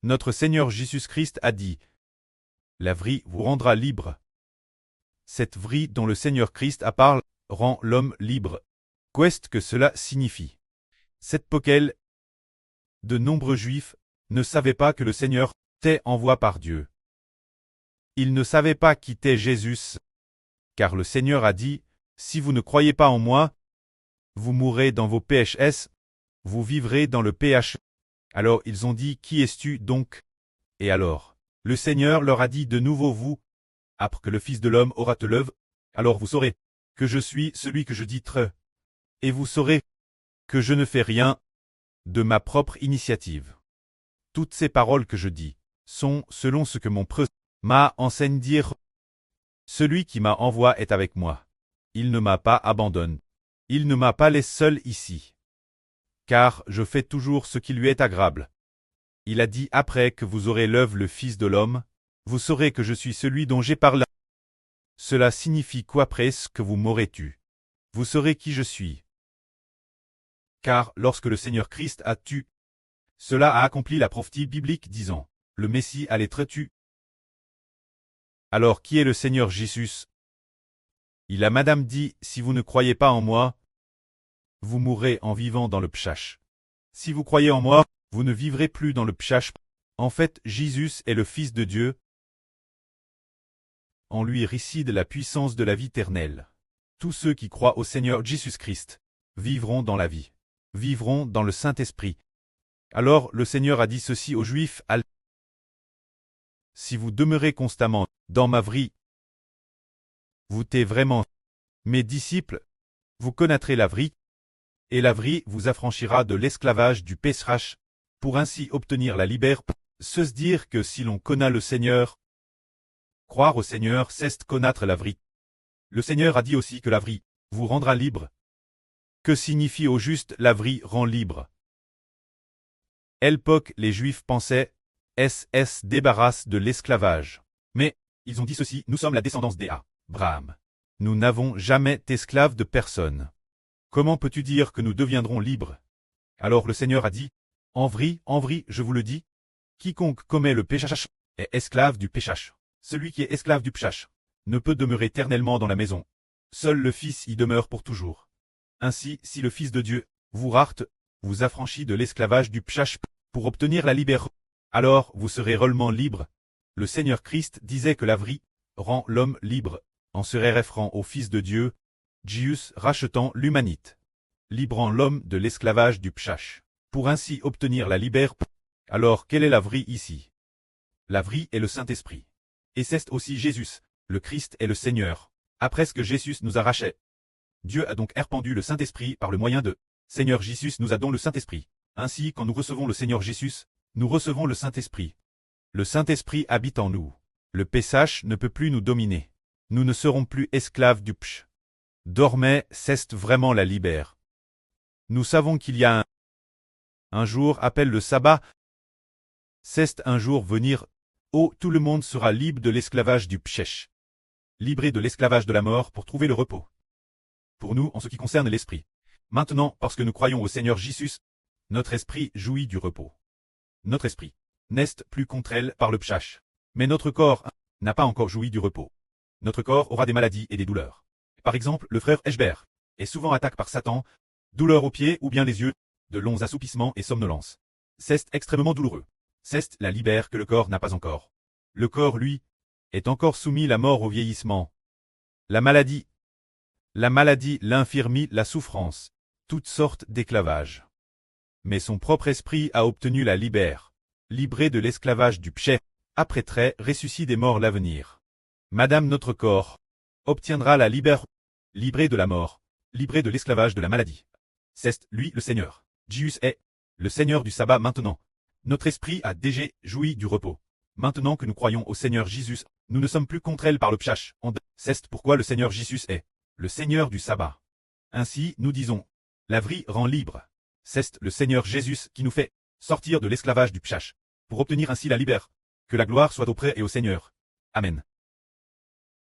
Notre Seigneur Jésus-Christ a dit, « La vie vous rendra libre. » Cette vie dont le Seigneur Christ a parlé rend l'homme libre. Qu'est-ce que cela signifie? Cette poquelle, de nombreux Juifs ne savaient pas que le Seigneur était envoyé par Dieu. Ils ne savaient pas qui était Jésus, car le Seigneur a dit, « Si vous ne croyez pas en moi, vous mourrez dans vos péchés, vous vivrez dans le péché. » Alors ils ont dit, « Qui es-tu donc ?» Et alors, le Seigneur leur a dit de nouveau, « Vous, après que le Fils de l'homme aura te levé, alors vous saurez que je suis celui que je dis tre. Et vous saurez que je ne fais rien de ma propre initiative. Toutes ces paroles que je dis sont selon ce que mon prêtre m'a enseigné dire. Celui qui m'a envoyé est avec moi. Il ne m'a pas abandonné. Il ne m'a pas laissé seul ici. Car je fais toujours ce qui lui est agréable. Il a dit après que vous aurez l'œuvre le Fils de l'homme, vous saurez que je suis celui dont j'ai parlé. Cela signifie quoi presque vous m'aurez tué. Vous saurez qui je suis. Car lorsque le Seigneur Christ a tué, cela a accompli la prophétie biblique disant, le Messie allait être tué. Alors qui est le Seigneur Jésus? Il a madame dit, si vous ne croyez pas en moi, vous mourrez en vivant dans le pchash. Si vous croyez en moi, vous ne vivrez plus dans le pchash. En fait, Jésus est le Fils de Dieu. En lui réside la puissance de la vie éternelle. Tous ceux qui croient au Seigneur Jésus-Christ vivront dans la vie, vivront dans le Saint-Esprit. Alors le Seigneur a dit ceci aux Juifs, si vous demeurez constamment dans ma vie, vous êtes vraiment mes disciples, vous connaîtrez la vie, et la vie vous affranchira de l'esclavage du péché, pour ainsi obtenir la liberté. Se dire que si l'on connaît le Seigneur, croire au Seigneur, c'est connaître la vie. Le Seigneur a dit aussi que la vie vous rendra libre. Que signifie au juste la vie rend libre? À l'époque, les Juifs pensaient SS débarrasse de l'esclavage. Mais ils ont dit ceci, nous sommes la descendance d'Abraham. Nous n'avons jamais été esclaves de personne. Comment peux-tu dire que nous deviendrons libres? Alors le Seigneur a dit, en vrai, je vous le dis, quiconque commet le péché est esclave du péché. Celui qui est esclave du péché ne peut demeurer éternellement dans la maison. Seul le Fils y demeure pour toujours. Ainsi, si le Fils de Dieu vous rarte, vous affranchit de l'esclavage du péché pour obtenir la liberté, alors vous serez réellement libre. Le Seigneur Christ disait que la vie rend l'homme libre, en se référant au Fils de Dieu, Jésus rachetant l'humanité, librant l'homme de l'esclavage du péché, pour ainsi obtenir la liberté. Alors quelle est la vie ici? La vie est le Saint-Esprit. Et c'est aussi Jésus, le Christ est le Seigneur. Après ce que Jésus nous a racheté, Dieu a donc répandu le Saint-Esprit par le moyen de Seigneur Jésus nous a donné le Saint-Esprit. Ainsi, quand nous recevons le Seigneur Jésus, nous recevons le Saint-Esprit. Le Saint-Esprit habite en nous. Le péché ne peut plus nous dominer. Nous ne serons plus esclaves du péché. Dormez, c'est vraiment la libère. Nous savons qu'il y a un jour appelle le sabbat. C'est un jour venir. Oh, tout le monde sera libre de l'esclavage du péché. Libré de l'esclavage de la mort pour trouver le repos. Pour nous, en ce qui concerne l'esprit. Maintenant, parce que nous croyons au Seigneur Jésus, notre esprit jouit du repos. Notre esprit n'est plus contre elle par le péché. Mais notre corps n'a pas encore joui du repos. Notre corps aura des maladies et des douleurs. Par exemple, le frère Eshbert est souvent attaqué par Satan, douleur aux pieds ou bien les yeux, de longs assoupissements et somnolence. C'est extrêmement douloureux. C'est la libère que le corps n'a pas encore. Le corps, lui, est encore soumis à la mort au vieillissement. La maladie, l'infirmie, la souffrance, toutes sortes d'esclavage. Mais son propre esprit a obtenu la libère, libré de l'esclavage du péché, après très ressuscité des morts l'avenir. Madame notre corps obtiendra la libère, libré de la mort, libré de l'esclavage de la maladie. C'est lui le Seigneur. Jésus est le Seigneur du sabbat maintenant. Notre esprit a déjà joui du repos. Maintenant que nous croyons au Seigneur Jésus, nous ne sommes plus contre elle par le péché. C'est pourquoi le Seigneur Jésus est le Seigneur du sabbat. Ainsi, nous disons, la vie rend libre. C'est le Seigneur Jésus qui nous fait sortir de l'esclavage du péché, pour obtenir ainsi la libère. Que la gloire soit auprès et au Seigneur. Amen.